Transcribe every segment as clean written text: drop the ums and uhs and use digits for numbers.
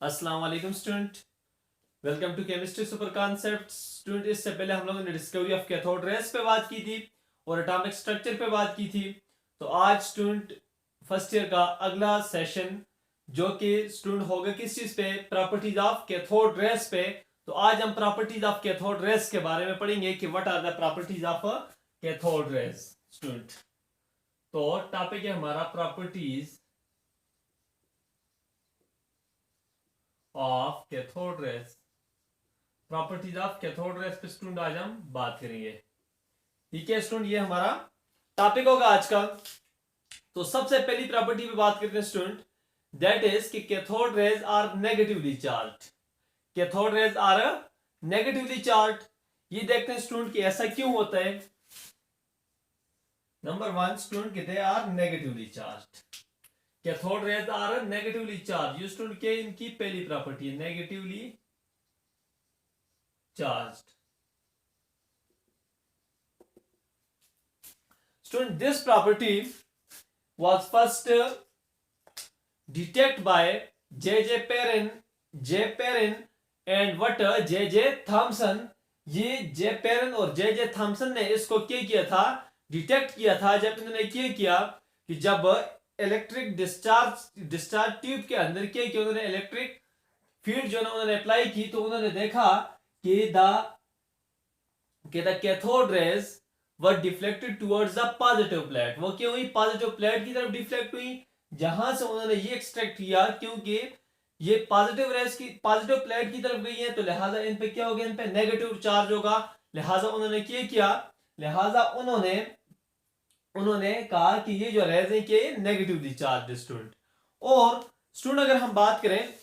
अस्सलाम वालेकुम student, welcome to chemistry super concept. Student, इससे पहले हम लोगों ने डिस्कवरी ऑफ कैथोड रेस पे बात की थी और एटॉमिक स्ट्रक्चर पे बात की थी। तो आज स्टूडेंट फर्स्ट ईयर का अगला सेशन जो कि स्टूडेंट होगा किस चीज पे, प्रॉपर्टीज ऑफ कैथोड रेस पे। तो आज हम प्रॉपर्टीज ऑफ कैथोड रेस के बारे में पढ़ेंगे कि what are the properties of cathode rays student. तो टॉपिक है हमारा properties of cathode rays. Properties of cathode rays पे स्टूडेंट आज हम बात करेंगे। ठीक है स्टूडेंट, ये हमारा टॉपिक होगा आज का। तो सबसे पहली प्रॉपर्टी पे बात करते हैं स्टूडेंट, दैट इज कि cathode rays are negatively charge. Cathode rays are negatively charge. ये देखते हैं स्टूडेंट कि ऐसा क्यों होता है। नंबर वन स्टूडेंट कि they are negatively charge. Cathode rays are negatively charge. ये स्टूडेंट के इनकी पहली प्रॉपर्टी है, negatively charged. Student, this property was first detected by J.J. Perrin and what J.J. Thomson. ये J. Perrin और J.J. Thomson ने इसको क्या किया था, डिटेक्ट किया था। जब इन्होंने क्या किया कि जब इलेक्ट्रिक डिस्चार्ज ट्यूब के अंदर क्या किया, उन्होंने इलेक्ट्रिक फील्ड जो उन्होंने अप्लाई की, तो उन्होंने देखा कि the cathode rays were deflected towards the positive plate। वो क्यों हुई, पॉजिटिव प्लेट की तरफ डिफ्लेक्ट हुई। जहां से उन्होंने ये एक्सट्रैक्ट किया, क्योंकि ये पॉजिटिव रेस की पॉजिटिव प्लेट की तरफ गई है, तो लिहाजा इन पे क्या होगा, इन पे नेगेटिव चार्ज होगा। लिहाजा उन्होंने क्या किया, लिहाजा उन्होंने कहा कि ये जो रेज है कि नेगेटिवली चार्ज स्टूडेंट। और स्टूडेंट अगर हम बात करें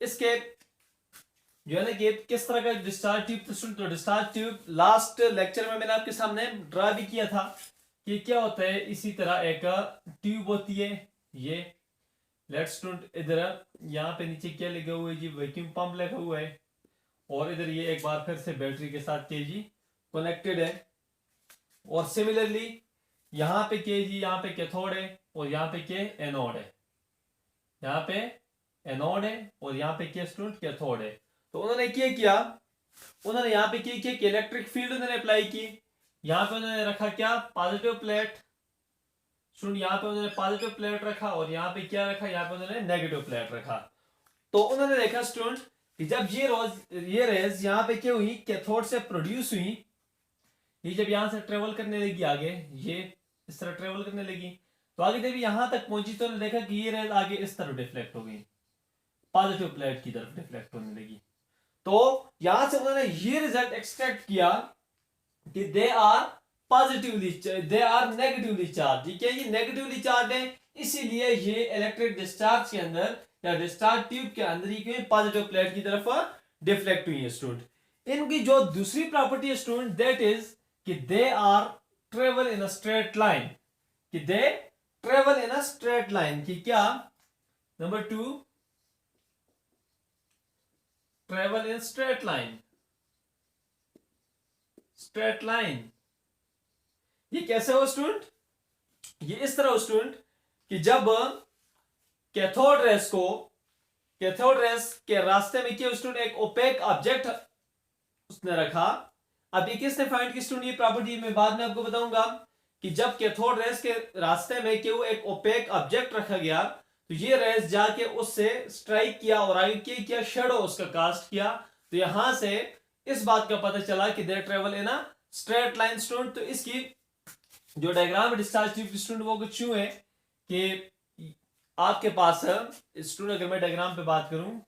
इसके जो है ना कि किस तरह का डिस्चार्ज ट्यूब, तो डिस्चार्ज ट्यूब लास्ट लेक्चर में मैंने आपके सामने ड्रा भी किया था कि क्या होता है। इसी तरह एक ट्यूब होती है, ये लेट स्टूडेंट इधर यहाँ पे नीचे क्या लगा हुआ है जी, वैक्यूम पंप लगा हुआ है। और इधर ये एक बार फिर से बैटरी के साथ के जी कनेक्टेड है। और सिमिलरली यहाँ पे के जी, यहाँ पे कैथोड है और यहाँ पे के एनोड है। यहाँ पे एनोड है और यहाँ पे के स्टूडेंट कैथोड है। तो उन्होंने क्या किया, उन्होंने यहाँ पे क्या किया कि इलेक्ट्रिक फील्ड उन्होंने अप्लाई की। यहाँ पे उन्होंने रखा क्या, पॉजिटिव प्लेट। सुन, यहाँ पे उन्होंने पॉजिटिव प्लेट रखा और यहाँ पे क्या रखा, यहाँ पे उन्होंने नेगेटिव प्लेट रखा। तो उन्होंने देखा स्टूडेंट कि जब ये रेज यहाँ पे क्या हुई, कैथोड से प्रोड्यूस हुई, ये जब यहाँ से ट्रेवल करने लगी आगे, ये इस तरह ट्रेवल करने लगी, तो आगे जब यहाँ तक पहुंची तो उन्होंने देखा कि ये रेज आगे इस तरफ डिफ्लेक्ट हो गई, पॉजिटिव प्लेट की तरफ डिफ्लेक्ट होने लगी। तो यहां से उन्होंने ये रिजल्ट एक्सट्रैक्ट किया कि दे आर नेगेटिवली चार्ज। ये क्या, ये नेगेटिवली चार्ज है, इसीलिए ये इलेक्ट्रिक डिस्चार्ज के अंदर या डिस्चार्ज ट्यूब के अंदर ही पॉजिटिव प्लेट की तरफ डिफ्लेक्ट हुई है स्टूडेंट। इनकी जो दूसरी प्रॉपर्टी है स्टूडेंट, दैट इज कि they are travel in a straight line. कि they travel in a straight line की क्या, number two, travel in straight line. Straight line ये कैसे हो स्टूडेंट, ये इस तरह हो स्टूडेंट कि जब कैथोड रेस के रास्ते में क्या स्टूडेंट, एक ओपेक ऑब्जेक्ट उसने रखा। अब ये किसने फाइंड की स्टूडेंट, ये प्रॉपर्टी मैं बाद में आपको बताऊंगा कि जब कैथोड रेस के रास्ते में क्यों एक ओपेक ऑब्जेक्ट रखा गया, तो ये रेस जाके उससे स्ट्राइक किया और आगे किया शेडो उसका कास्ट किया। तो यहां से इस बात का पता चला कि they travel in a straight line student. तो इसकी जो डायग्राम डिस्चार्ज ट्यूब स्टूडेंट वो कुछ यूं है कि आपके पास स्टूडेंट, अगर मैं डायग्राम पे बात करूं,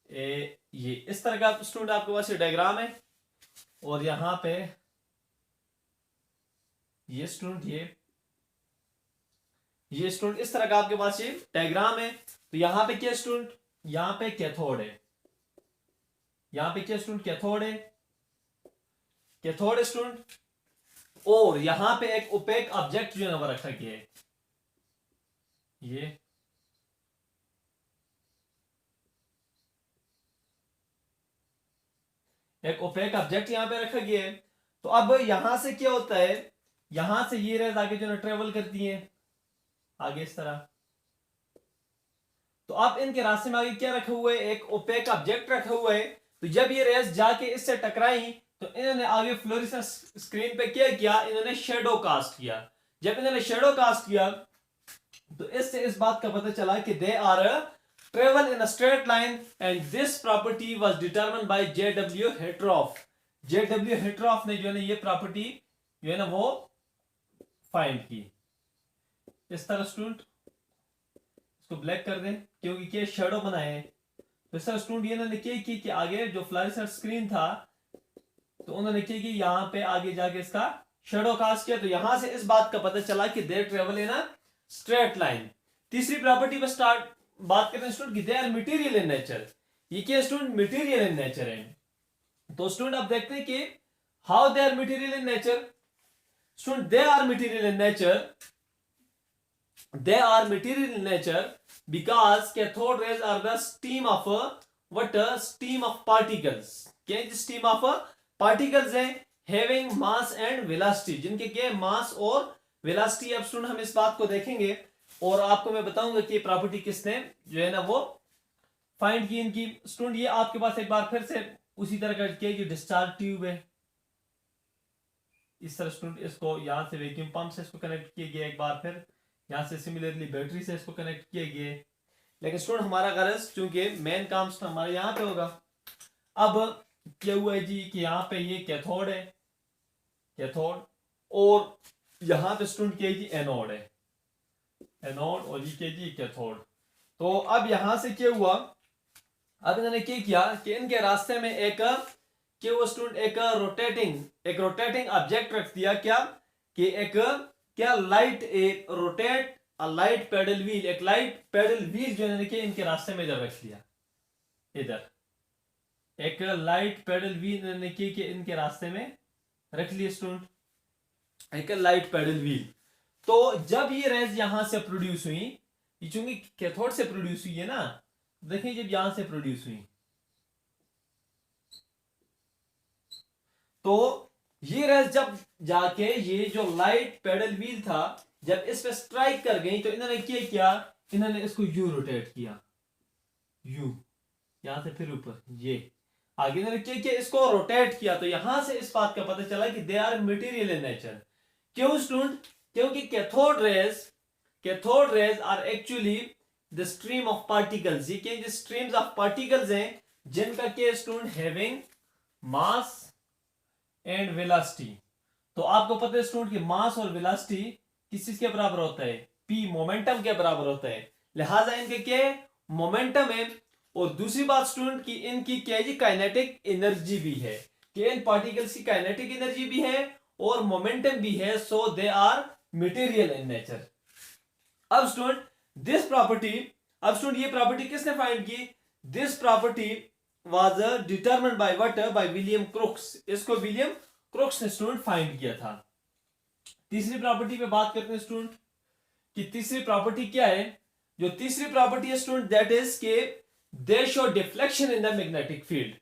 ये इस तरह का स्टूडेंट आपके पास ये डायग्राम है और यहां पे ये स्टूडेंट ये स्टूडेंट इस तरह का आपके पास ये डायग्राम है। तो यहां पे क्या स्टूडेंट, यहां पे कैथोड है, यहां पे क्या स्टूडेंट, कैथोड स्टूडेंट। और यहां पे एक ओपेक ऑब्जेक्ट जो है वो रखा गया है, ये एक ओपेक ऑब्जेक्ट यहां पे रखा गया है। तो अब यहां से क्या होता है, यहां से ये रेज आगे जो है ट्रेवल करती है आगे इस तरह। तो अब इनके रास्ते में आगे क्या रखा हुआ है, एक ओपेक ऑब्जेक्ट रखा हुआ है। तो जब ये रेस जाके इससे टकराई तो इन्होंने आगे फ्लोरेसेंस स्क्रीन पे क्या किया, इन्होंने शेडो कास्ट किया। जब इन्होंने शेडो कास्ट किया तो इससे इस बात का पता चला कि they are travel in a straight line and this property was determined by J W Hittorf. J W Hittorf ने जो है ना ये प्रॉपर्टी जो है ना वो फाइंड की। इस तरह स्टूडेंट इसको ब्लैक कर दें क्योंकि क्या शेडो बनाए हैं। तो सर स्टूडेंट ये इन्होंने क्या की कि आगे जो फ्लोरेसेंट स्क्रीन था तो उन्होंने क्या कि यहाँ पे आगे जाके इसका शेडो कास्ट किया। तो यहां से इस बात का पता चला कि they travel in a straight line. तीसरी प्रॉपर्टी पर स्टार्ट बात करते हैं स्टूडेंट कि they are material in nature. ये क्या स्टूडेंट मटेरियल इन नेचर है। तो स्टूडेंट आप देखते हैं कि how they are material in nature. Student they are material in nature, they are material in nature because cathode rays are the stream of stream of particles। क्या stream of particles है having mass and velocity, जिनके क्या मास और velocity. अब student हम इस बात को देखेंगे और आपको मैं बताऊंगा कि प्रॉपर्टी किसने जो है ना वो फाइंड की इनकी। स्टूडेंट ये आपके पास एक बार फिर से उसी तरह का क्या जो डिस्चार्ज ट्यूब है, इस तरह स्टूडेंट इसको यहां से वैक्यूम पंप से इसको कनेक्ट किया गया, एक बार फिर यहां से सिमिलरली बैटरी से इसको कनेक्ट किए गए। लेकिन स्टूडेंट हमारा गरज चूंकि मेन काम हमारा यहाँ पे होगा। अब क्या हुआ है जी कि यहाँ पे ये कैथोड है, कैथोड, और यहाँ पे स्टूडेंट क्या है जी एनोड है, एनोड, और ये क्या जी कैथोड। तो अब यहां से क्या हुआ, अब इन्होंने क्या किया कि इनके रास्ते में एक क्या हुआ स्टूडेंट, एक रोटेटिंग ऑब्जेक्ट रख दिया। क्या कि एक क्या लाइट रोटेट अ लाइट पेडल व्हील, एक लाइट पेडल व्हील जो है कि इनके रास्ते में इधर रख दिया। इधर एक लाइट पेडल व्हील ने कि इनके रास्ते में रख लिया स्टूडेंट, एक लाइट पेडल व्हील। तो जब ये रेज यहां से प्रोड्यूस हुई, ये चूंकि कैथोड से प्रोड्यूस हुई है ना, देखिए जब यहां से प्रोड्यूस हुई तो ये रेस जब जाके ये जो लाइट पेडल व्हील था जब इस पे स्ट्राइक कर गई तो इन्होंने क्या किया, इन्होंने इसको यू रोटेट किया, यू यहां से फिर ऊपर ये आगे इन्होंने क्या किया, इसको रोटेट किया। तो यहां से इस बात का पता चला कि they are material in nature. क्यों स्टूडेंट, क्योंकि cathode rays are actually the stream of particles. ये क्या स्ट्रीम्स ऑफ पार्टिकल्स हैं जिनका क्या student having mass and velocity. तो आपको पता है स्टूडेंट कि मास और वेलोसिटी किस चीज के बराबर होता है, पी मोमेंटम के बराबर होता है। लिहाजा इनके क्या मोमेंटम है। और दूसरी बात स्टूडेंट की इनकी क्या है जी काइनेटिक एनर्जी भी है, कि इन पार्टिकल्स की काइनेटिक एनर्जी भी है और मोमेंटम भी है। So they are material in nature. अब स्टूडेंट दिस प्रॉपर्टी, अब स्टूडेंट ये प्रॉपर्टी किसने फाइंड की, this property was determined by what, by William Crookes. इसको विलियम क्रुक्स ने स्टूडेंट फाइंड किया था। तीसरी प्रॉपर्टी पे बात करते हैं स्टूडेंट कि तीसरी प्रॉपर्टी क्या है। जो तीसरी प्रॉपर्टी है स्टूडेंट दैट इज के they show deflection in the magnetic field,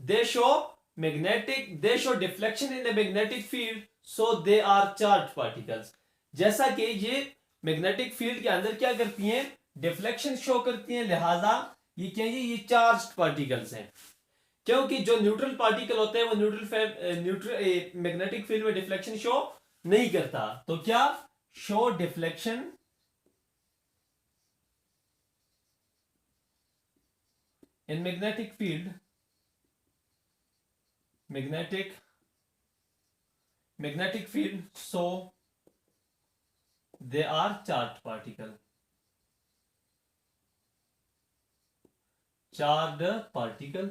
they show deflection in the magnetic field, so they are charge particles. जैसा कि ये मैग्नेटिक फील्ड के अंदर क्या करती हैं, डिफ्लेक्शन शो करती हैं, लिहाजा ये क्या है, ये चार्ज्ड पार्टिकल्स हैं। क्योंकि जो न्यूट्रल पार्टिकल होते हैं वो न्यूट्रल मैग्नेटिक फील्ड में डिफ्लेक्शन शो नहीं करता। तो क्या show deflection in magnetic field, magnetic field, so they are charged particle, charge particle.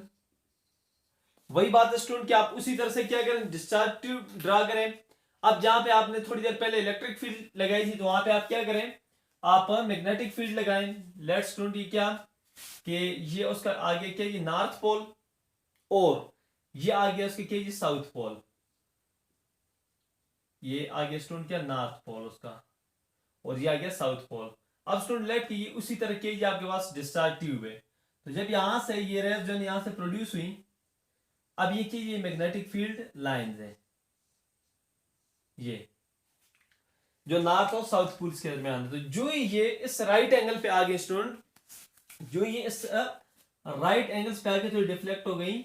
वही बात है स्टूडेंट कि आप उसी तरह से क्या करें, डिस्चार्ज ट्यूब ड्रा करें। अब जहां पे आपने थोड़ी देर पहले इलेक्ट्रिक फील्ड लगाई थी तो वहां पे आप क्या करें, आप मैग्नेटिक फील्ड लगाएं। लेट स्टूडेंट ये क्या कि ये उसका आगे क्या, ये नॉर्थ पोल और ये आगे उसके क्या, ये साउथ पोल, ये आगे स्टूडेंट क्या नॉर्थ पोल उसका, और ये आगे साउथ पोल। अब स्टूडेंट लेट ये उसी तरह के आपके पास डिस्चार्ज ट्यूब है। तो जब यहां से ये रेज जो यहां से प्रोड्यूस हुई, अब ये चीज ये मैग्नेटिक फील्ड लाइंस है, ये जो नॉर्थ और साउथ पोल्स के दरमियान है। तो जो ये इस राइट एंगल पे आ गए स्टूडेंट, जो ये इस राइट एंगल्स पे आके थोड़ी डिफ्लेक्ट हो गई,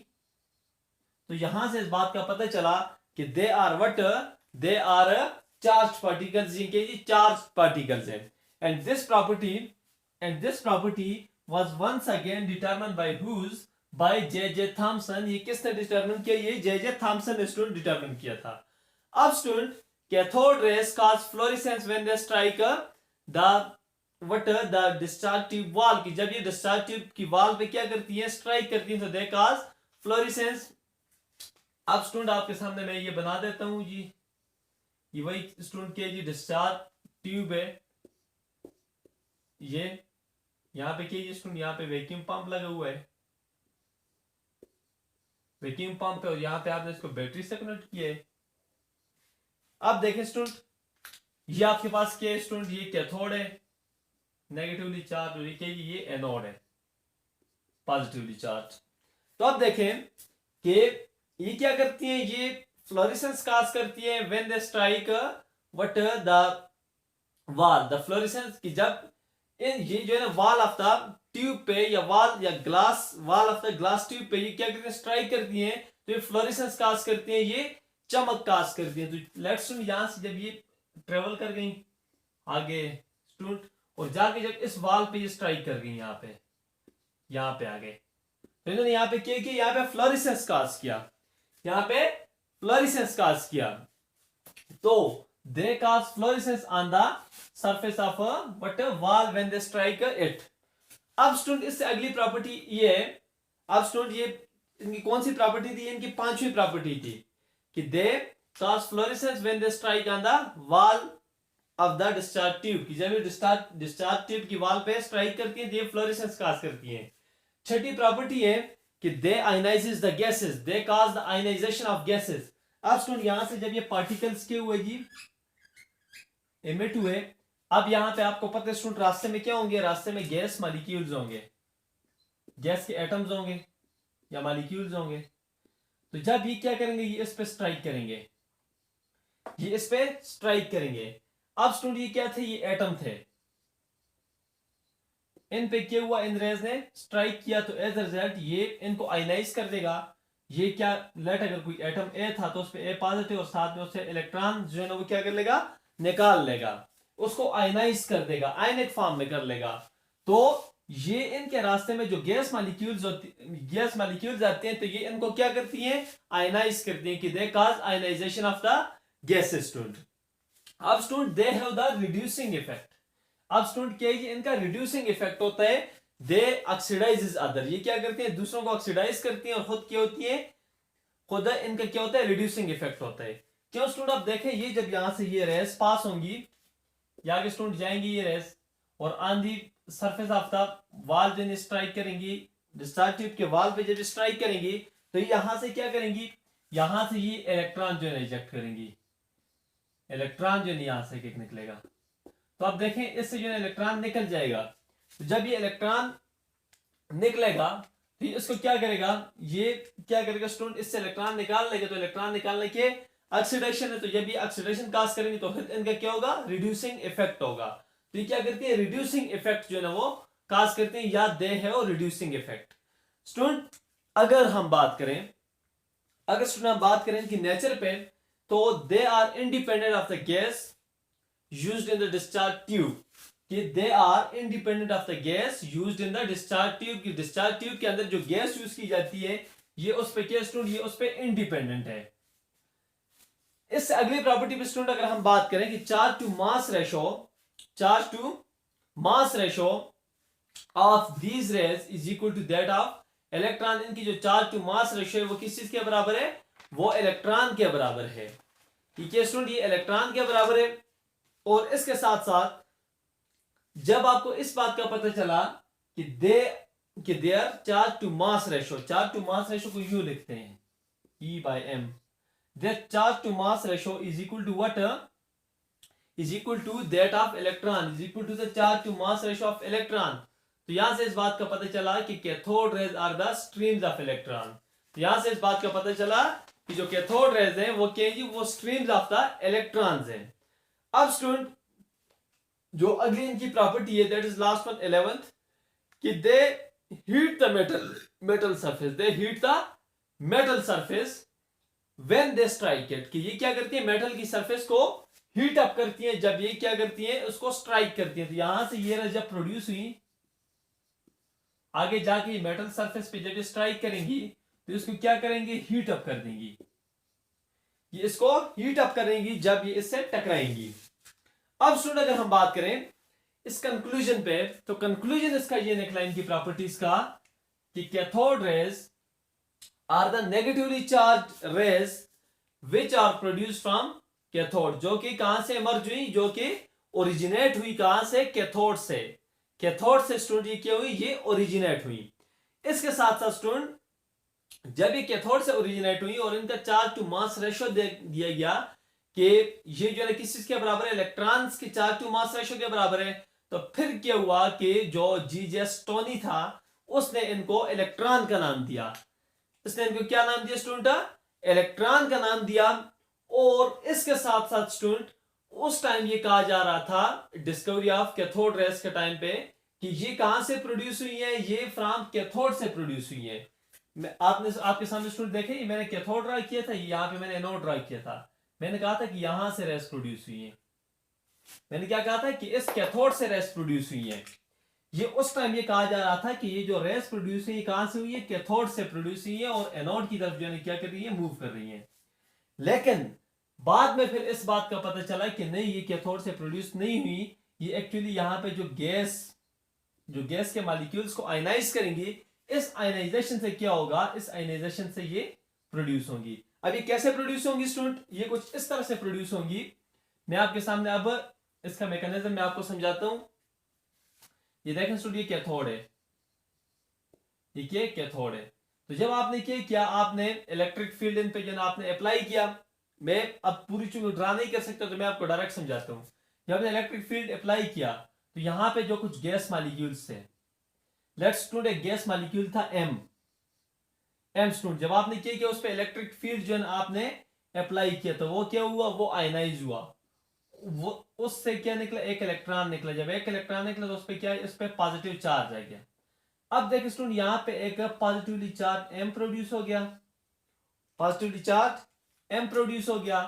तो यहां से इस बात का पता चला कि they are what, they are charge particles, जिनके जी चार्ज पार्टिकल्स हैं। And this property was once again determined by whose, by J Thomson. ये किसने डिटरमाइन किया? ये जे थॉमसन ने स्टूडेंट डिटरमाइन किया था। अब student cathode rays cause fluorescence when they strike the what the discharge tube wall, की जब ये डिस्चार्ज ट्यूब की वॉल पे क्या करती है? स्ट्राइक करती है, तो दे कॉज फ्लोरेसेंस। अब स्टूडेंट आपके सामने मैं ये बना देता हूं जी, ये वही स्टूडेंट के जी डिस्चार्ज ट्यूब है। ये यहाँ पे क्या स्टूडेंट, यहाँ पे वैक्यूम पंप लगा हुआ है, वैक्यूम पंप है, और यहाँ पे आपने इसको बैटरी से कनेक्ट किया है। अब देखें स्टूडेंट, ये आपके पास क्या है स्टूडेंट? ये कैथोड है, नेगेटिवली चार्ज, और ये एनोड है, पॉजिटिवली चार्ज। तो अब देखें कि ये क्या करती है? ये फ्लोरेसेंस काज करती है when they strike what the wall, the fluorescence की जब ये जो है ना वॉल ऑफ द ट्यूब पे, या वॉल या glass, wall of the glass tube पे ये क्या करती है? स्ट्राइक करती है, तो ये फ्लोरेसेंस काज करती है, ये चमक काज करती है। तो लेट्स स्टूडेंट यहां से जब ये ट्रेवल कर गई आगे स्टूडेंट, और जाके जब इस वॉल पे ये स्ट्राइक कर गई, यहाँ पे आ गए, तो इन्होंने यहाँ पे क्या किया? यहाँ पे फ्लोरेसेंस काज किया, यहाँ पे फ्लोरेसेंस काज किया, तो they cause fluorescence on the surface of what wall when they strike it. अब स्टूडेंट इससे अगली प्रॉपर्टी ये है, अब स्टूडेंट ये इनकी कौन सी प्रॉपर्टी थी? इनकी पांचवी प्रॉपर्टी थी कि they cause fluorescence when they strike on the wall of the discharge tube, की जब डिस्चार्ज ट्यूब की वॉल पे स्ट्राइक करती है, ये फ्लोरेसेंस काज करती है। छठी प्रॉपर्टी है कि they ionises the gases, they cause the ionisation of gases. अब स्टूडेंट यहां से जब ये पार्टिकल्स के हुए जी एमिट हुए, अब यहां पे आपको पता है स्टूडेंट रास्ते में क्या होंगे? रास्ते में गैस मॉलिक्यूल्स होंगे, गैस के एटम्स होंगे या मॉलिक्यूल्स होंगे। तो जब ये क्या करेंगे? ये इस पे स्ट्राइक करेंगे, ये इस पे स्ट्राइक करेंगे। अब स्टूडेंट ये क्या थे? ये एटम थे, इन पे क्या हुआ? इन रेज ने स्ट्राइक किया, तो एज अ रिजल्ट ये इनको आयनाइज कर देगा। ये क्या, लेट अगर कोई एटम ए था तो उस पे ए पॉजिटिव और साथ में उससे इलेक्ट्रॉन जो है ना वो क्या कर लेगा? निकाल लेगा, उसको आयनाइज कर देगा, आयनिक फॉर्म में कर लेगा। तो ये इनके रास्ते में जो गैस मॉलिक्यूल्स आते हैं, तो ये इनको क्या करती हैं? आयनाइज करती हैं, कि they cause ionisation of the gases student. अब student they have the reducing effect. अब स्टूडेंट क्या है? इनका रिड्यूसिंग इफेक्ट होता है, दे ऑक्सीडाइज अदर, ये क्या करते हैं? दूसरों को ऑक्सीडाइज करती हैं, और खुद क्या होती है? खुद इनका क्या होता है? रिड्यूसिंग इफेक्ट होता है। क्यों स्टूडेंट? आप देखें, ये जब यहां से ये रेस पास होंगी, यहाँ के स्टूडेंट जाएंगी ये रेस, और on the surface of the wall जो स्ट्राइक करेंगी, डिस्चार्ज ट्यूब के वॉल पे जब स्ट्राइक करेंगी, तो यहां से क्या करेंगी? यहां से ये इलेक्ट्रॉन जो है इजेक्ट करेंगी, इलेक्ट्रॉन जो है यहां से किक निकलेगा। तो आप देखें, इससे जो है इलेक्ट्रॉन निकल जाएगा। तो जब ये इलेक्ट्रॉन निकलेगा, तो इसको क्या करेगा? ये क्या करेगा स्टूडेंट? इससे इलेक्ट्रॉन निकाल लेगा, तो इलेक्ट्रॉन निकालने के ऑक्सीडेशन है, तो जब ये ऑक्सीडेशन काज करेंगे तो फिर इनका क्या होगा? रिड्यूसिंग इफेक्ट होगा। तो ये क्या करती है? रिड्यूसिंग इफेक्ट जो है ना वो काज करते हैं, या दे है और रिड्यूसिंग इफेक्ट। स्टूडेंट अगर हम बात करें, अगर स्टूडेंट हम बात करें कि नेचर पे, तो they are independent of the gas used in the discharge tube, कि they are independent of the gas used in the discharge tube, की discharge tube के अंदर जो गैस यूज की जाती है, ये उस पे क्या स्टूडेंट? ये उस पे इंडिपेंडेंट है। इससे अगली प्रॉपर्टी पे स्टूडेंट अगर हम बात करें कि charge to mass ratio of these rays is equal to that of electron. इनकी जो चार्ज टू मास रेशो है वो किस चीज के बराबर है? वो इलेक्ट्रॉन के बराबर है। ठीक है स्टूडेंट, ये इलेक्ट्रॉन के बराबर है। और इसके साथ साथ जब आपको इस बात का पता चला कि their charge to mass ratio को यूं लिखते हैं E/m, their charge to mass ratio is equal to what? Is equal to that of electron, is equal to the charge to mass ratio of electron. तो यहां से इस बात का पता चला कि cathode rays are the streams of electron. तो यहां से इस बात का पता चला कि जो कैथोड रेज हैं वो क्या है? वो स्ट्रीम्स ऑफ द इलेक्ट्रॉन्स हैं। अब स्टूडेंट जो अगली इनकी प्रॉपर्टी है, that is last one 11th, कि they heat the metal surface, they heat the metal surface when they strike it, कि ये क्या करती है, मेटल की सरफेस को हीट अप करती है जब ये क्या करती है, उसको स्ट्राइक करती है। तो यहां से ये जब प्रोड्यूस हुई, आगे जाके मेटल सरफेस पे जब ये स्ट्राइक करेंगी तो इसको क्या करेंगे, हीट अप कर देंगी, ये इसको हीट अप करेंगी जब ये इससे टकराएंगी। अब स्टूडेंट अगर हम बात करें इस कंक्लूजन पे, तो कंक्लूजन इसका ये निकला इनकी प्रॉपर्टीज का कि cathode rays are the negatively charge rays which are produce from cathode, जो कि कहां से इमर्ज हुई, जो कि ओरिजिनेट हुई कहां से, कैथोड से। कैथोड से स्टूडेंट ये क्या हुई, ये ओरिजिनेट हुई। इसके साथ साथ स्टूडेंट जब ये कैथोड से ओरिजिनेट हुई और इनका चार्ज टू मास रेशियो दिया गया कि ये जो है किस चीज के बराबर है, इलेक्ट्रॉन्स के चार्ज टू मास रेशियो के बराबर है, तो फिर क्या हुआ कि जो जी.जे. स्टोनी था उसने इनको इलेक्ट्रॉन का नाम दिया। इसने इनको क्या नाम दिया स्टूडेंट, इलेक्ट्रॉन का नाम दिया। और इसके साथ साथ स्टूडेंट उस टाइम ये कहा जा रहा था डिस्कवरी ऑफ कैथोड रेज के टाइम पे कि ये कहां से प्रोड्यूस हुई है, ये फ्रॉम कैथोड से प्रोड्यूस हुई है। आपने आपके सामने स्टूडेंट देखे, मैंने कैथोड ड्रा किया था, यहाँ पे मैंने एनोड ड्रा किया था। मैंने कहा था कि यहां से रेस प्रोड्यूस हुई है, मैंने क्या कहा था कि इस कैथोड से रेस प्रोड्यूस हुई है। ये उस टाइम ये कहा जा रहा था कि ये जो रेस प्रोड्यूस है ये कहां से हुई है, कैथोड से प्रोड्यूस हुई है और एनोड की तरफ जो है क्या कर रही है, मूव कर रही है। लेकिन बाद में फिर इस बात का पता चला कि नहीं, ये कैथोड से प्रोड्यूस नहीं हुई, ये एक्चुअली यहां पे जो गैस के मॉलिक्यूल्स को आयनाइज करेंगी, इस आयनाइजेशन से क्या होगा, इस आयनाइजेशन से ये प्रोड्यूस होंगी। अब ये कैसे प्रोड्यूस होंगी स्टूडेंट, ये कुछ इस तरह से प्रोड्यूस होंगी। मैं आपके सामने अब इसका मैकेनिज्म मैं आपको समझाता हूं। ये देखें स्टूडेंट, ये कैथोड है, ये कैथोड है। तो जब आपने क्या किया, आपने इलेक्ट्रिक फील्ड इन पे जो आपने अप्लाई किया, मैं अब पूरी चीज ड्रा नहीं कर सकता तो मैं आपको डायरेक्ट समझाता हूं। जब आपने इलेक्ट्रिक फील्ड अप्लाई किया तो यहां पे जो कुछ गैस मॉलिक्यूल्स थे, लेट्स स्टूडेंट एक गैस मॉलिक्यूल था एम स्टूडेंट, जब आपने क्या किया उस पर इलेक्ट्रिक फील्ड जो है आपने अप्लाई किया तो वो क्या हुआ, वो आयनाइज हुआ। वो उससे क्या निकला, एक इलेक्ट्रॉन निकला। जब एक इलेक्ट्रॉन निकला तो उस पर क्या, इस पर पॉजिटिव चार्ज आ गया। अब देखिए स्टूडेंट, यहां पे एक पॉजिटिवली चार्ज एम प्रोड्यूस हो गया, पॉजिटिवली चार्ज एम प्रोड्यूस हो गया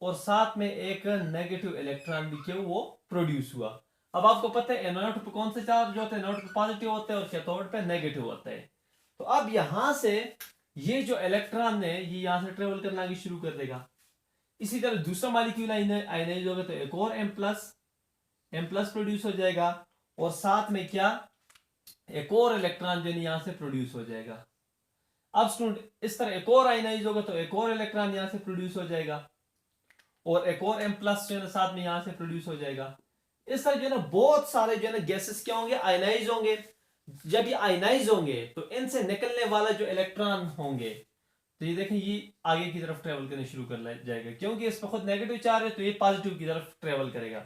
और साथ में एक नेगेटिव इलेक्ट्रॉन भी क्या वो प्रोड्यूस हुआ। अब आपको पता है एनोड पे कौन सा चार्ज होता है, एनोड पे पॉजिटिव होता है और कैथोड पे नेगेटिव होता है। तो अब यहां से ये जो इलेक्ट्रॉन है ये यहां से ट्रेवल करना शुरू कर देगा। इसी तरह दूसरा मॉलिक्यूल आयनाइज होगा तो एक और एम प्लस प्रोड्यूस हो जाएगा और साथ में क्या, एक और इलेक्ट्रॉन जो यहां से प्रोड्यूस हो जाएगा। अब स्टूडेंट इस तरह एक और आयनाइज होगा तो एक और इलेक्ट्रॉन यहां से प्रोड्यूस हो जाएगा और एक और एम प्लस जो है साथ में यहां से प्रोड्यूस हो जाएगा। इस तरह जो है ना बहुत सारे जो है ना गैसेस क्या होंगे, आयनाइज होंगे। जब ये आयनाइज होंगे तो इनसे निकलने वाला जो इलेक्ट्रॉन होंगे तो ये देखें ये आगे की तरफ ट्रेवल करने शुरू कर जाएगा, क्योंकि इस पर खुद नेगेटिव चार्ज है तो ये पॉजिटिव की तरफ ट्रेवल करेगा।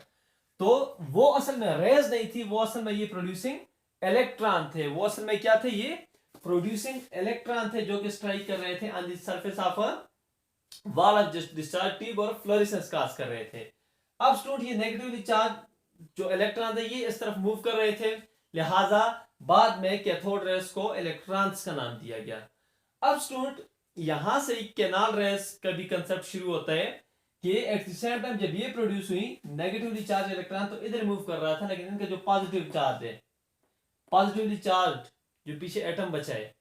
तो वो असल में रेज नहीं थी, वो असल में ये प्रोड्यूसिंग इलेक्ट्रॉन थे। वो असल में क्या थे, ये प्रोड्यूसिंग इलेक्ट्रॉन थे जो कि स्ट्राइक कर रहे थे on the surface of a wall of discharge tube और फ्लोरेसेंस काज कर रहे थे। अब स्टूडेंट ये नेगेटिवली चार्ज जो इलेक्ट्रॉन थे ये इस तरफ मूव कर रहे थे, लिहाजा बाद में कैथोड रेस को इलेक्ट्रॉन्स का नाम दिया गया। अब स्टूडेंट यहां से कैनाल रेस का भी कंसेप्ट शुरू होता है कि एट द सेम टाइम जब ये प्रोड्यूस हुई नेगेटिवली चार्ज इलेक्ट्रॉन तो इधर मूव कर रहा था, लेकिन इनका जो पॉजिटिव चार्ज है, पॉजिटिवली चार्ज जो पीछे एटम बचा है,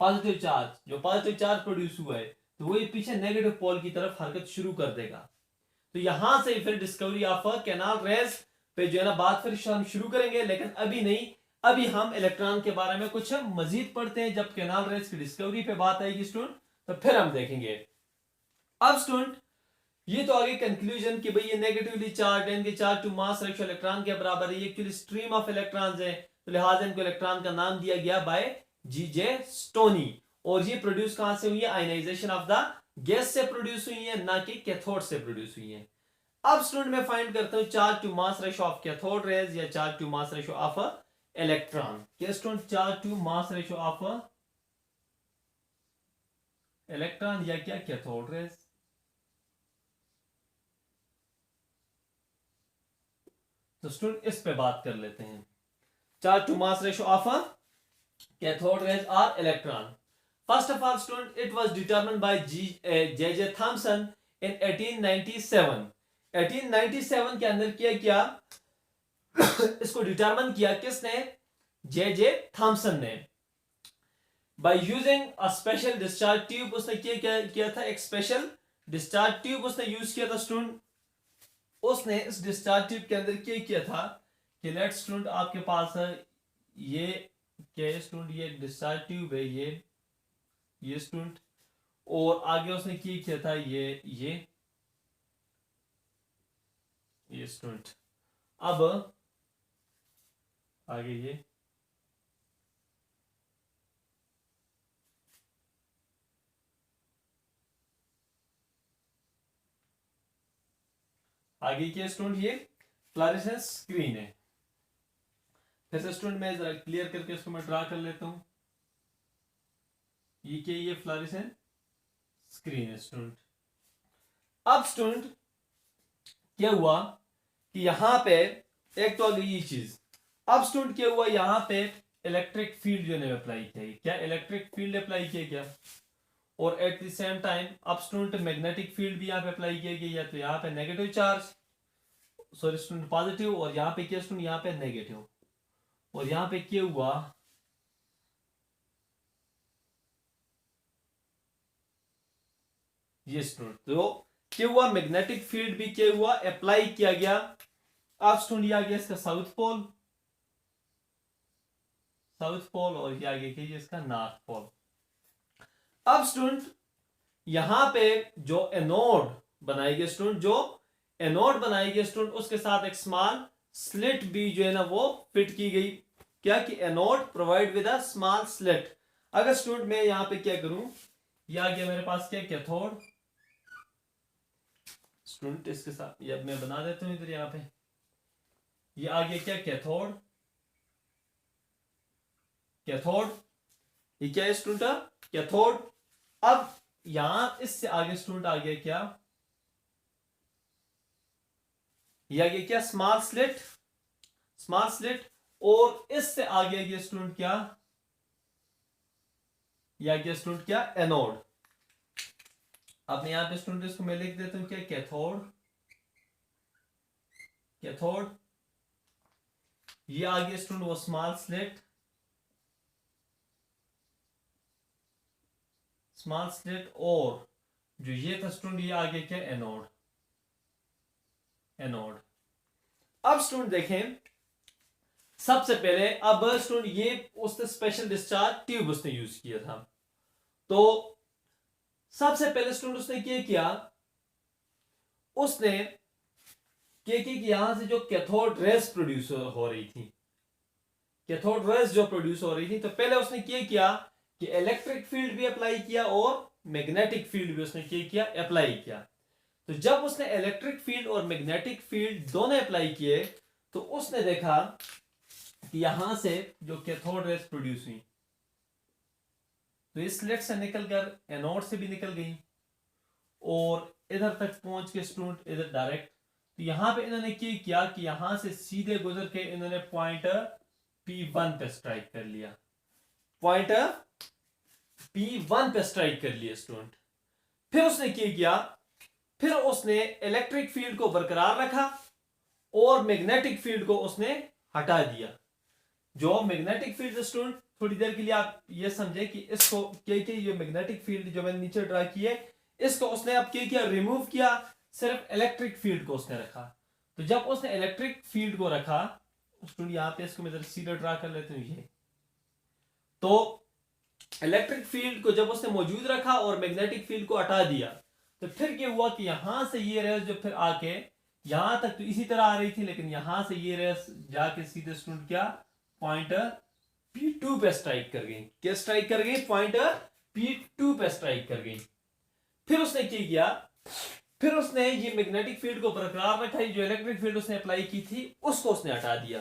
पॉजिटिव चार्ज जो पॉजिटिव चार्ज प्रोड्यूस हुआ है तो वही पीछे नेगेटिव पोल की तरफ हरकत शुरू कर देगा। तो यहां से फिर डिस्कवरी ऑफ कैनाल रेस पे जो है ना बात फिर हम शुरू करेंगे, लेकिन अभी नहीं, अभी हम इलेक्ट्रॉन के बारे में कुछ मजीद पढ़ते हैं। जब कैनाल रेस की डिस्कवरी पे बात आएगी स्टूडेंट तो फिर हम देखेंगे। अब स्टूडेंट ये तो आगे कंक्लूजन कि भाई ये नेगेटिवली चार्ज इनके charge to mass ratio electron के बराबर है, ये एक्चुअली स्ट्रीम ऑफ इलेक्ट्रॉन्स है तो लिहाजा इनको इलेक्ट्रॉन का नाम दिया गया बाय जी.जे. स्टोनी। और ये प्रोड्यूस कहां से हुई है, आयनाइजेशन ऑफ द गैस से प्रोड्यूस हुई है, ना कि कैथोड से प्रोड्यूस हुई है। अब स्टूडेंट मैं फाइंड करता हूं charge to mass ratio of cathode rays या charge to mass ratio of electron. क्या student, charge to mass ratio of electron या क्या कैथोड रेज। तो स्टूडेंट इस पे बात कर लेते हैं, charge to mass ratio of cathode rays or electron. First of all, student, it was determined by J.J. Thomson in 1897. 1897 के अंदर क्या इसको डिटरमिन किया किसने? J.J. थॉमसन ने. By using a special discharge tube, उसने किया था, एक स्पेशल डिस्चार्ज ट्यूब उसने यूज किया था स्टूडेंट. उसने इस डिस्चार्ज ट्यूब के अंदर किया था कि लेट स्टूडेंट आपके पास है ये क्या स्टूडेंट, ये डिस्चार्ज ट्यूब है ये स्टूडेंट, और आगे उसने किया था ये स्टूडेंट. अब आगे ये आगे क्या स्टूडेंट, ये फ्लोरेसेंस स्क्रीन है. फिर से स्टूडेंट मैं जरा क्लियर करके इसको मैं ड्रा कर लेता हूं. ये क्या, ये फ्लोरेसेंस स्क्रीन है स्टूडेंट. अब स्टूडेंट क्या हुआ कि यहां पे एक तो आ गई ये चीज. अब स्टूडेंट क्या हुआ, यहां पे इलेक्ट्रिक फील्ड जो है अप्लाई किया. क्या इलेक्ट्रिक फील्ड अप्लाई किया क्या? और एट द सेम टाइम अब स्टूडेंट मैग्नेटिक फील्ड भी यहाँ पे अप्लाई किया गया. तो यहाँ पे negative charge, sorry student positive, और यहाँ पे क्या स्टूडेंट, यहाँ पे नेगेटिव. और यहाँ पे क्या हुआ, ये स्टूडेंट तो क्या हुआ, मैग्नेटिक फील्ड भी क्या हुआ, अप्लाई किया गया. अब स्टूडेंट ये आ गया इसका साउथ पोल, और ये आ गया इसका नॉर्थ पोल. अब स्टूडेंट यहां पे जो एनोड बनाएंगे स्टूडेंट, स्टूडेंट उसके साथ एक स्मॉल स्लिट भी जो है ना वो फिट की गई. क्या कि anode provide with a small slit. अगर स्टूडेंट मैं यहां पे क्या करूं, ये आ गया मेरे पास क्या, कैथोड. स्टूडेंट इसके साथ ये मैं बना देता हूं इधर, यहां पे ये आ गया क्या, कैथोड. ये क्या है स्टूडेंट, कैथोड. अब यहां इससे आगे स्टूडेंट आ गया क्या, ये आ गया क्या, स्मॉल स्लिट. और इससे आगे गया स्टूडेंट क्या, ये आ गया स्टूडेंट क्या, एनोड. अब मैं यहां पे स्टूडेंट इसको मैं लिख देता हूं क्या, कैथोड. ये आ गया स्टूडेंट वो स्मॉल स्लिट, और जो ये था स्टूडेंट ये आ गया क्या, एनोड. अब स्टूडेंट देखें, सबसे पहले अब स्टूडेंट ये उसने स्पेशल डिस्चार्ज ट्यूब उसने यूज किया था. तो सबसे पहले स्टूडेंट उसने क्या किया, उसने क्या कि यहां से जो कैथोड रेस प्रोड्यूस हो रही थी, तो पहले उसने क्या किया कि इलेक्ट्रिक फील्ड भी अप्लाई किया और मैग्नेटिक फील्ड भी उसने क्या किया, अप्लाई किया. तो जब उसने इलेक्ट्रिक फील्ड और मैग्नेटिक फील्ड दोनों अप्लाई किए, तो उसने देखा कि यहां से जो कैथोड रेस प्रोड्यूस हुई, तो इस स्लिट से निकलकर एनोड से भी निकल गई और इधर तक पहुंच के स्टूडेंट इधर डायरेक्ट. तो यहां पे इन्होंने क्या किया कि यहां से सीधे गुजर के इन्होंने पॉइंट P1 पे स्ट्राइक कर लिया. स्टूडेंट. फिर उसने क्या किया, फिर उसने इलेक्ट्रिक फील्ड को बरकरार रखा और मैग्नेटिक फील्ड को उसने हटा दिया. जो मैग्नेटिक फील्ड स्टूडेंट, थोड़ी देर के लिए आप ये समझे कि इसको क्या ये मैग्नेटिक फील्ड जो मैंने नीचे ड्रा किए, इसको उसने अब क्या किया, रिमूव किया, सिर्फ इलेक्ट्रिक फील्ड को उसने रखा. तो जब उसने इलेक्ट्रिक फील्ड को रखा स्टूडेंट, यहां पे इसको मैं सीधा ड्रा कर लेता हूं, ये तो इलेक्ट्रिक फील्ड को जब उसने मौजूद रखा और मैग्नेटिक फील्ड को हटा दिया, तो फिर क्या हुआ कि यहां से ये रेस जो फिर आके यहां तक तो इसी तरह आ रही थी, लेकिन यहां से ये रेस जाके सीधे स्टूडेंट क्या, पॉइंट P2 पे स्ट्राइक कर गई. क्या स्ट्राइक कर गई, पॉइंट P2 पे स्ट्राइक कर गई. फिर उसने क्या किया, फिर उसने ये मैग्नेटिक फील्ड को बरकरार रखा, जो इलेक्ट्रिक फील्ड उसने अप्लाई की थी उसको उसने हटा दिया.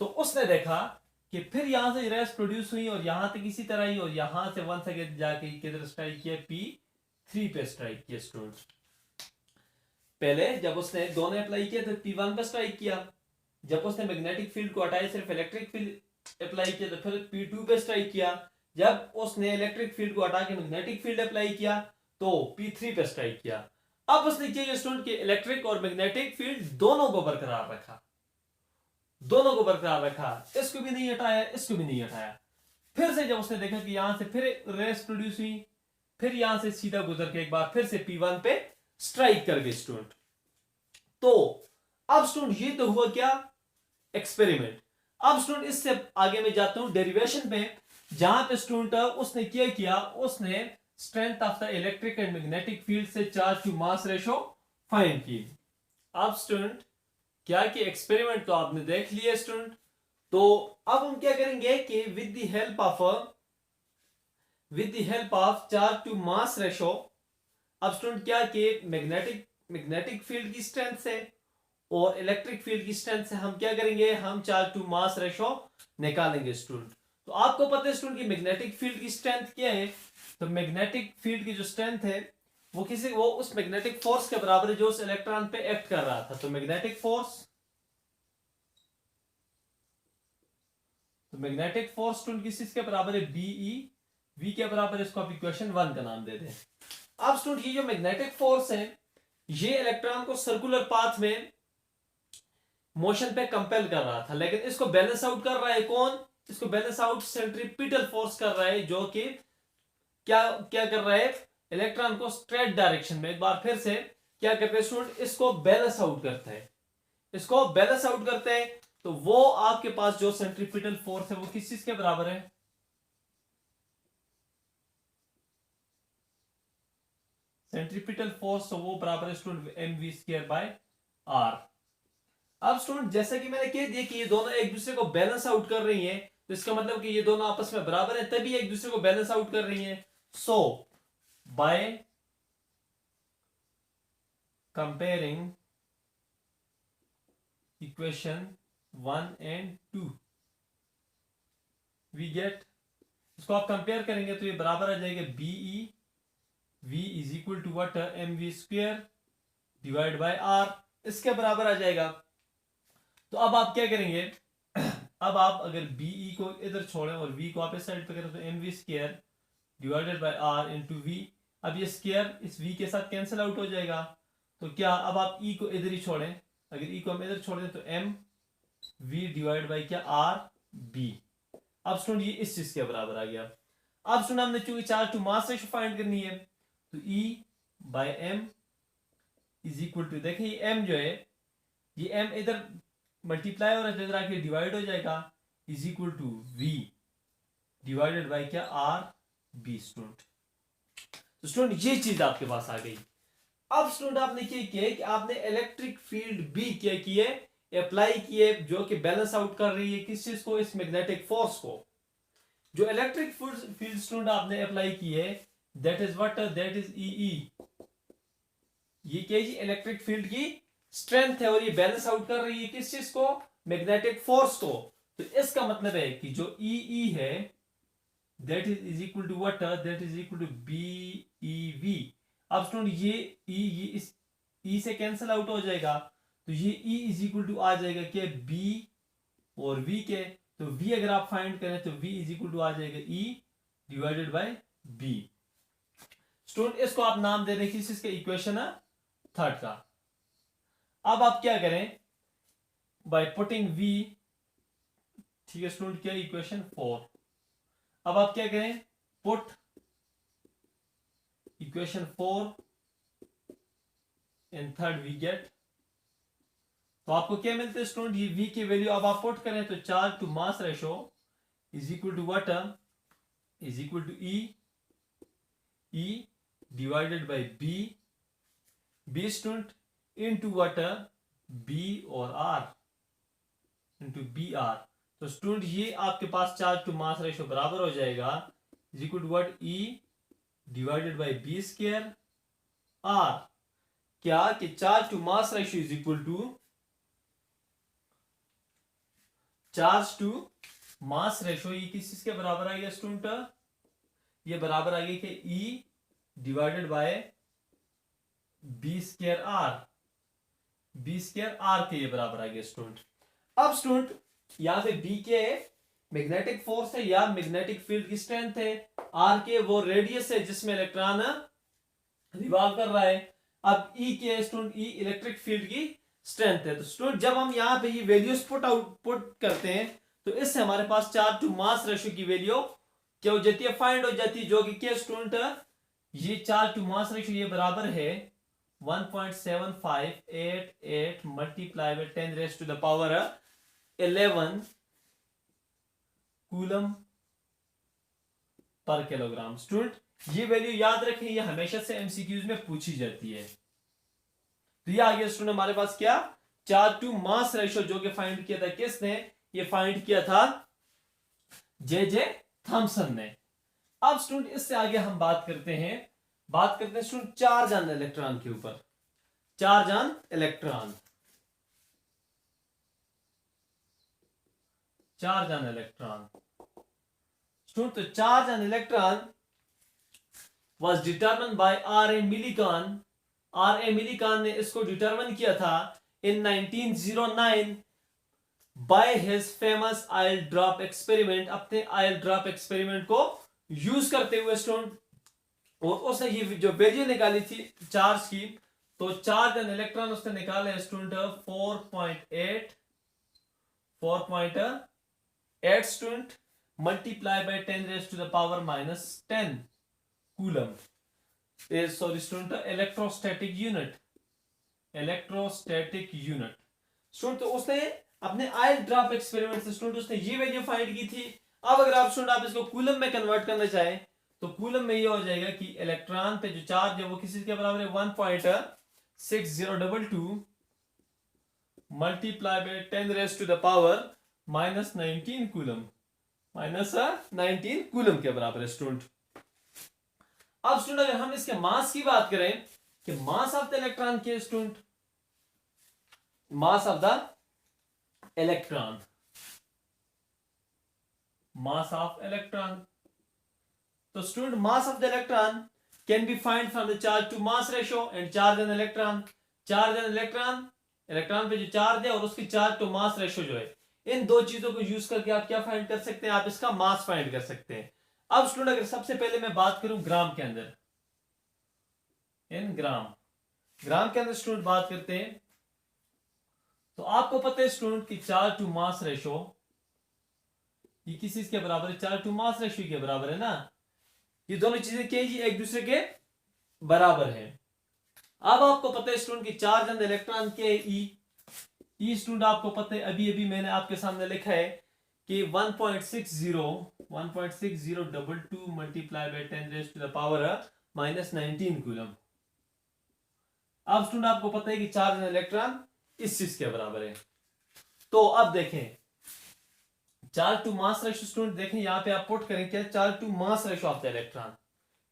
तो उसने देखा कि फिर यहां से रेस प्रोड्यूस हुई और यहां तक इसी तरह ही, और यहां से वन सेकेंड जाके किधर स्ट्राइक किया, P3 पे स्ट्राइक किया. स्टूडेंट पहले जब उसने दोनों अप्लाई किया तो P1 पे स्ट्राइक किया. जब उसने मैग्नेटिक फील्ड को हटाया, सिर्फ इलेक्ट्रिक फील्ड अप्लाई किया तो फिर P2 पे स्ट्राइक किया। जब उसने इलेक्ट्रिक फील्ड को हटा के मैग्नेटिक फील्ड अप्लाई किया तो P3 पे स्ट्राइक किया। अब उसने किया स्टूडेंट कि इलेक्ट्रिक और मैग्नेटिक फील्ड दोनों को बरकरार रखा, दोनों को बरकरार रखा, इसको भी नहीं हटाया, इसको भी नहीं हटाया। फिर से जब उसने देखा कि यहां से फिर रेस प्रोड्यूस हुई, फिर यहां से सीधा गुजर के एक बार फिर से P1 पे स्ट्राइक कर गए स्टूडेंट। तो अब स्टूडेंट ये तो हुआ क्या, एक्सपेरिमेंट। अब स्टूडेंट इससे आगे मैं जाता हूं डेरिवेशन पे, जहां पे स्टूडेंट उसने क्या किया, उसने strength of the electric and magnetic field से charge to mass ratio find की। अब स्टूडेंट क्या कि एक्सपेरिमेंट तो आपने देख लिया स्टूडेंट, तो अब हम क्या करेंगे कि with the help of charge to mass ratio, अब स्टूडेंट क्या कि मैग्नेटिक फील्ड की स्ट्रेंथ से और इलेक्ट्रिक फील्ड की स्ट्रेंथ से हम क्या करेंगे, हम चार्ज टू मास रेशो निकालेंगे स्टूडेंट। तो आपको पता है स्टूडेंट कि मैग्नेटिक फील्ड की स्ट्रेंथ क्या है, तो मैग्नेटिक फील्ड की जो स्ट्रेंथ है वो उस मैग्नेटिक फोर्स के बराबर है जो उस इलेक्ट्रॉन पे एक्ट कर रहा था। तो मैग्नेटिक फोर्स स्टूडेंट किस चीज के बराबर है, बीई, वी के बराबर है, इसको आप इक्वेशन 1 का नाम दे दें। अब स्टूडेंट ये जो मैग्नेटिक फोर्स है ये इलेक्ट्रॉन को सर्कुलर पाथ में मोशन पे कंपेल कर रहा था, लेकिन इसको बैलेंस आउट कर रहा है कौन, इसको बैलेंस आउट सेंट्रीपिटल फोर्स कर रहा है, जो कि क्या क्या कर रहा है, इलेक्ट्रॉन को स्ट्रेट डायरेक्शन में एक बार फिर से क्या करते हैं स्टूडेंट, इसको बैलेंस आउट करता है, इसको बैलेंस आउट करते हैं। तो वो आपके पास जो सेंट्रीपिटल फोर्स है वो किस चीज के बराबर है, सेंट्रीपिटल फोर्स, तो वो बराबर है स्टूडेंट mv²/r। अब स्टूडेंट जैसा कि मैंने कह दिया कि ये दोनों एक दूसरे को बैलेंस आउट कर रही हैं, तो इसका मतलब कि ये दोनों आपस में बराबर हैं, तभी एक दूसरे को बैलेंस आउट कर रही हैं। So by comparing equation 1 and 2 we get, इसको आप कंपेयर करेंगे तो ये बराबर आ जाएगा B E v is equal to what, mv² divide by r, इसके बराबर आ जाएगा। तो अब आप क्या करेंगे, अब आप अगर बीई को इधर छोड़ें और v को आप इस साइड पे करें तो mv² divided by r into V, अब ये स्क्वायर इस v के साथ कैंसिल आउट हो जाएगा। तो क्या अब आप e को इधर ही छोड़ें, अगर e को हम इधर छोड़ें तो m v डिवाइड बाय क्या r b। अब स्टूडेंट ये इस चीज के बराबर आ गया। अब स्टूडेंट हमने चूंकि charge to mass ratio find करनी है, तो E by M is equal to, देखिए ये m जो है ये m इधर मल्टीप्लाई हो रहा है, इधर आके डिवाइड हो जाएगा, is equal to v divided by क्या r b स्टूडेंट। तो स्टूडेंट ये चीज आपके पास आ गई। अब स्टूडेंट आपने क्या किया कि आपने इलेक्ट्रिक फील्ड भी क्या किए, अप्लाई किए, जो कि बैलेंस आउट कर रही है किस चीज को, इस मैग्नेटिक फोर्स को। जो इलेक्ट्रिक फील्ड स्टूडेंट आपने अप्लाई किए that is what, that is E, ये क्या है, इलेक्ट्रिक फील्ड की स्ट्रेंथ है और ये बैलेंस आउट कर रही है किस चीज को, मैग्नेटिक फोर्स को। तो इसका मतलब है कि जो ई है that is equal to what, that is equal to B E V. अब स्टूडेंट ये ये इस ई से कैंसिल आउट हो जाएगा, तो ये ई इज इक्वल टू आ जाएगा क्या, बी और वी के। तो v अगर आप फाइंड करें तो v इज इक्वल टू आ जाएगा e divided by b। Student इसको आप नाम दे दें किस इसका, इक्वेशन है थर्ड का। अब आप क्या करें, बाय पुटिंग v, ठीक है स्टूडेंट, क्या इक्वेशन 4। अब आप क्या करें, put equation 4 in third we get, तो आपको क्या मिलता है स्टूडेंट, ये v की वैल्यू अब आप पुट करें तो charge to mass ratio is equal to what, is equal to e divided by b student into what, b और r इनटू br। तो स्टूडेंट ये आपके पास चार्ज टू मास रेशो बराबर हो जाएगा is equal to what, e divided by b² r। क्या कि charge to mass ratio is equal to, charge to mass ratio ये किस चीज के बराबर आ गया स्टूडेंट, ये बराबर आ गया कि E divided by b² r के ये बराबर आ गया स्टूडेंट। अब स्टूडेंट यहां पे b क्या है, मैग्नेटिक फोर्स है या मैग्नेटिक फील्ड की स्ट्रेंथ है, आर के वो रेडियस है जिसमें इलेक्ट्रॉन रिवॉल्व कर रहा है। अब ई के स्टूडेंट, ई इलेक्ट्रिक फील्ड की स्ट्रेंथ है। तो स्टूडेंट जब हम यहाँ पे ये वैल्यूज पुट करते हैं तो इससे हमारे पास चार्ज टू मास रेशियो की वैल्यू क्या हो जाती है, फाइंड हो जाती है, जो कि क्या स्टूडेंट, ये चार्ज टू मास रेशियो ये बराबर है 1.7588 multiply by 10 raise to the power 11 coulomb पर किलोग्राम। स्टूडेंट ये वैल्यू याद रखें, ये हमेशा से एमसीक्यूज में पूछी जाती है। तो ये आ गया स्टूडेंट हमारे पास क्या, चार्ज टू मास रेशियो, जो कि फाइंड किया था किसने, ये फाइंड किया था जे थॉमसन ने। अब स्टूडेंट इससे आगे हम बात करते हैं स्टूडेंट चार्ज ऑन इलेक्ट्रॉन के ऊपर। Charge on electron, charge on electron student, तो charge on electron was determined by R.A. Millikan। R.A. Millikan ने इसको डिटरमिन किया था in 1909 by his famous oil drop experiment, अपने ऑयल ड्रॉप एक्सपेरिमेंट को use करते हुए स्टूडेंट। और उसने ये जो वैल्यू निकाली थी चार्ज की, तो चार्ज एंड इलेक्ट्रॉन उसने निकाले student 4.8 student multiply by 10 raise to the power -10 coulomb, sorry student electrostatic unit student. तो उसने अपने ऑयल ड्रॉप एक्सपेरिमेंट से स्टूडेंट उसने ये वैल्यू फाइंड की थी। अब अगर आप स्टूडेंट आप इसको कूलम में कन्वर्ट करना चाहें तो कूलम में ये हो जाएगा कि इलेक्ट्रॉन पे जो चार्ज है वो किसी के बराबर है 1.6022 multiply by 10 raise to the power -19 coulomb, -19 coulomb के बराबर है स्टूडेंट। अब स्टूडेंट अगर हम इसके मास की बात करें कि मास ऑफ द इलेक्ट्रॉन के student, mass of the electron, mass of electron, तो student mass of the electron can be find from the charge to mass ratio and charge and electron. Charge and electron, electron पे जो charge है और उसकी charge to mass ratio जो है, इन दो चीजों को यूज करके आप क्या फाइंड कर सकते हैं, आप इसका मास फाइंड कर सकते हैं। अब स्टूडेंट अगर सबसे पहले मैं बात करूं ग्राम के अंदर, इन ग्राम के अंदर स्टूडेंट बात करते हैं, तो आपको पता है स्टूडेंट की चार्ज टू मास रेशियो ये किस चीज के बराबर है, चार्ज टू मास रेशियो के बराबर है ना। ये दोनों चीजें क्या है, एक दूसरे के बराबर है। अब आपको पता है स्टूडेंट की चार्ज एंड इलेक्ट्रॉन के ई स्टूडेंट आपको पता है, अभी अभी मैंने आपके सामने लिखा है कि 1.6022 multiply by 10 raise to the power -19 coulomb. अब स्टूडेंट आपको पता है कि चार्ज एंड इलेक्ट्रॉन इस चीज के बराबर है। तो अब देखें charge to mass ratio student, देखें यहां पे आप पुट करें क्या, charge to mass ratio of the electron,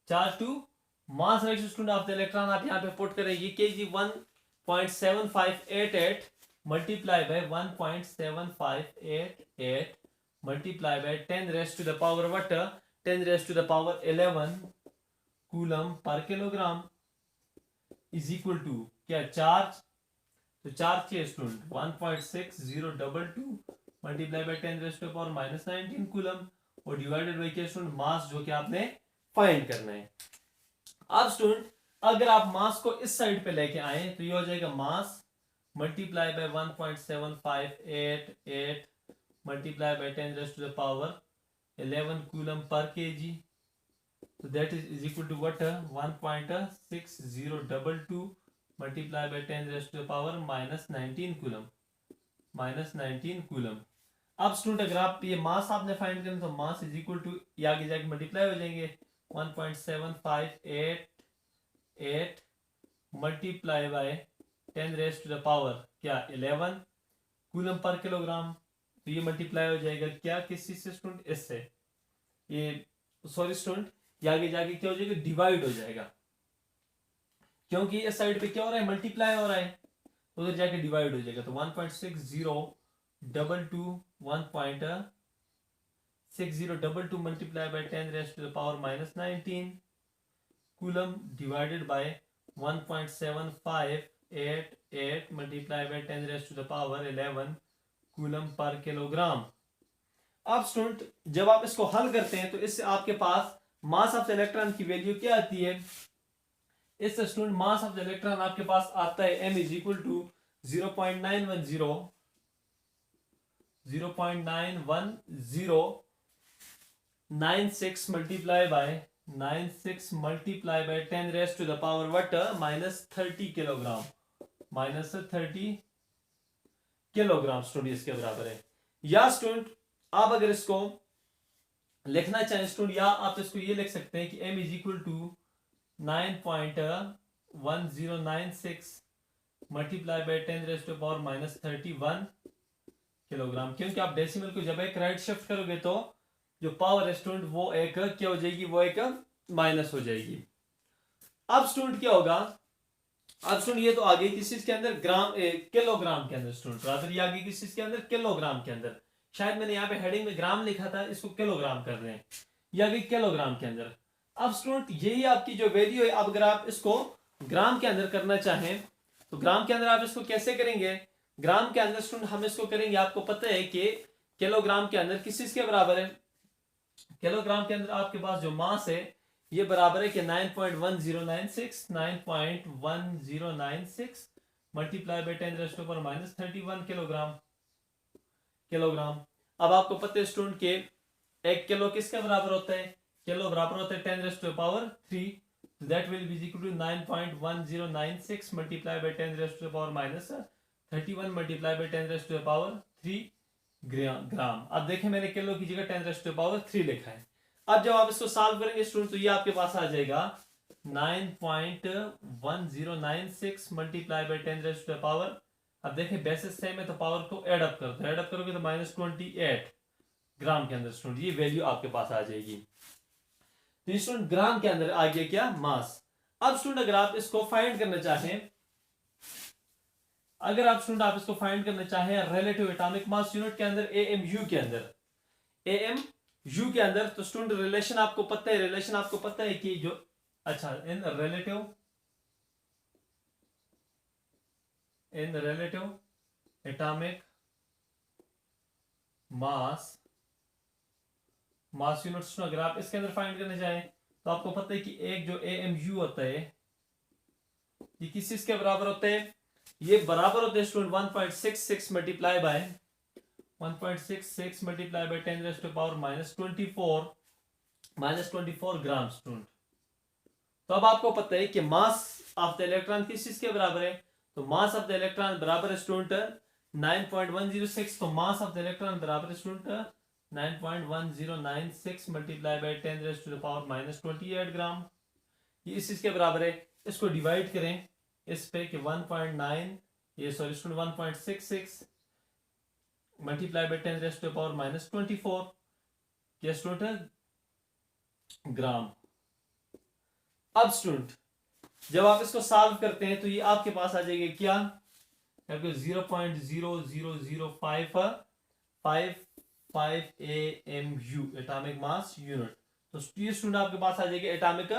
charge to mass ratio student of the electron आप यहां पे पुट करें, ये KG 1.7588 multiply by 1.7588 multiply by 10 raise to the power what, 10 raise to the power 11 coulomb पर kilogram is equal to क्या, charge, तो charge क्या student 1.6022 multiply by 10 raise to the power -19 coulomb और डिवाइडेड बाय क्या student, mass, जो कि आपने find करना है। अब स्टूडेंट अगर आप मास को इस साइड पे लेके आए तो ये हो जाएगा mass multiply by 1.7588 multiply by 10 raise to the power 11 coulomb per KG, so that is equal to what, 1.6022 multiplied by 10 raised to the power -19 coulomb, -19 coulomb. अब स्टूडेंट अगर आप ये मास आपने फाइंड करना तो मास इज इक्वल टू, ये आगे जाके मल्टीप्लाई हो जाएंगे 1.7588 multiply by 10 raise to the power क्या 11 कूलम पर किलोग्राम, तो ये मल्टीप्लाई हो जाएगा क्या, किस चीज से स्टूडेंट, इससे, ये सॉरी स्टूडेंट ये आगे जाके क्या हो जाएगा, डिवाइड हो जाएगा, क्योंकि इस साइड पे क्या हो रहा है, मल्टीप्लाई हो रहा है, उधर जाके डिवाइड हो जाएगा। तो 1.6022 multiply by 10 raise to the power -19 coulomb divided by 1.7588 multiply by 10 raise to the power 11 coulomb पर किलोग्राम। अब स्टूडेंट जब आप इसको हल करते हैं तो इससे आपके पास मास ऑफ द इलेक्ट्रॉन की वैल्यू क्या आती है? इससे student mass of the electron आपके पास आता है m is equal to 0.910 multiply by 10 raise to the power what -30 kilogram student इसके बराबर है। या स्टूडेंट आप अगर इसको लिखना चाहें स्टूडेंट, या आप इसको ये लिख सकते हैं कि m is equal to 9.1096 multiply by 10 raise to power -31 kilogram. क्योंकि आप डेसिमल को जब एक राइट शिफ्ट करोगे तो जो पावर है स्टूडेंट वो एक क्या हो जाएगी, वो एक माइनस हो जाएगी। अब स्टूडेंट क्या होगा, अब स्टूडेंट ये तो आ गई किस चीज के अंदर, किलोग्राम के अंदर स्टूडेंट, रादर ये आ गई किस चीज के अंदर, किलोग्राम के अंदर। शायद मैंने यहाँ पे हेडिंग में ग्राम लिखा था, इसको किलोग्राम कर रहे हैं, ये आ गई किलोग्राम के अंदर। अब स्टूडेंट यही आपकी जो वैल्यू है, अब अगर आप इसको ग्राम के अंदर करना चाहें तो ग्राम के अंदर आप इसको कैसे करेंगे? ग्राम के अंदर स्टूडेंट हम इसको करेंगे, आपको पता है कि किलोग्राम के अंदर किस चीज के बराबर है? किलोग्राम के अंदर आपके पास जो मास है ये बराबर है कि 9.1096 multiply by 10 raise to power -31 kilogram. अब आपको पता है स्टूडेंट के 1 किलो किसके बराबर होता है? किलो बराबर होता है 10 raise to power 3, that will be equal to 9.1096 multiply by 10 raise to power -31 multiply by 10 raise to power 3 gram. अब देखें मैंने किलो की जगह 10 रेज़ टू पावर 3 लिखा है। अब जब आप इसको सॉल्व करेंगे स्टूडेंट तो ये आपके पास आ जाएगा 9.1096 multiply by 10 raise to power, अब देखें बेसिस सेम है तो पावर को ऐड अप करते हैं, ऐड अप करोगे तो -28 ग्राम के अंदर स्टूडेंट ये वैल्यू आपके पास आ जाएगी। तो स्टूडेंट ग्राम के अंदर आ गया क्या, मास। अब स्टूडेंट अगर आप इसको फाइंड करना चाहें, अगर आप स्टूडेंट आप इसको फाइंड करना चाहें रिलेटिव एटॉमिक मास यूनिट के अंदर, AMU के अंदर, AMU के अंदर, तो स्टूडेंट रिलेशन आपको पता है, रिलेशन आपको पता है कि जो, अच्छा, इन रिलेटिव एटॉमिक मास यूनिट्स, अगर आप इसके अंदर फाइंड करने चाहें तो आपको पता है कि एक जो AMU होता है ये किस चीज के बराबर होता है? ये बराबर होते हैं student 1.66 multiply by 1.66 multiply by 10 raise to power -24 gram student. तो अब आपको पता है कि मास ऑफ द इलेक्ट्रॉन किस चीज के बराबर है? तो मास ऑफ द इलेक्ट्रॉन बराबर है स्टूडेंट 9.106, तो मास ऑफ द इलेक्ट्रॉन बराबर है student 9.1096 multiply by 10 raise to the power -28 gram. ये इस चीज के बराबर है। इसको डिवाइड करें इस पे कि 1.66 multiply by 10 raise to the power -24 ये स्टूडेंट ग्राम। अब स्टूडेंट जब आप इसको सॉल्व करते हैं तो ये आपके पास आ जाएगा क्या, 0.00055 AMU एटॉमिक मास यूनिट। तो ये स्टूडेंट आपके पास आ जाएगा एटॉमिक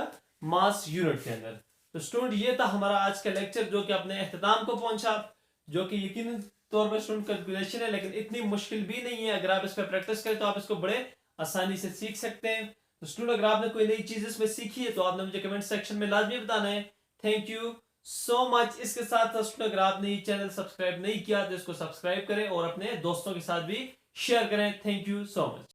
मास यूनिट के अंदर। तो स्टूडेंट ये था हमारा आज का लेक्चर जो कि अपने अख्ताम को पहुंचा, जो कि यकीनन तौर पर स्टूडेंट कैलकुलेशन है लेकिन इतनी मुश्किल भी नहीं है। अगर आप इस पर प्रैक्टिस करें तो आप इसको बड़े आसानी से सीख सकते हैं। तो स्टूडेंट अगर आपने कोई नई चीज इसमें सीखी है तो आपने मुझे कमेंट सेक्शन में लाजमी बताना है। Thank you so much. इसके साथ स्टूडेंट अगर आपने ये चैनल सब्सक्राइब नहीं किया तो इसको सब्सक्राइब करें और अपने दोस्तों के साथ भी शेयर करें। Thank you so much.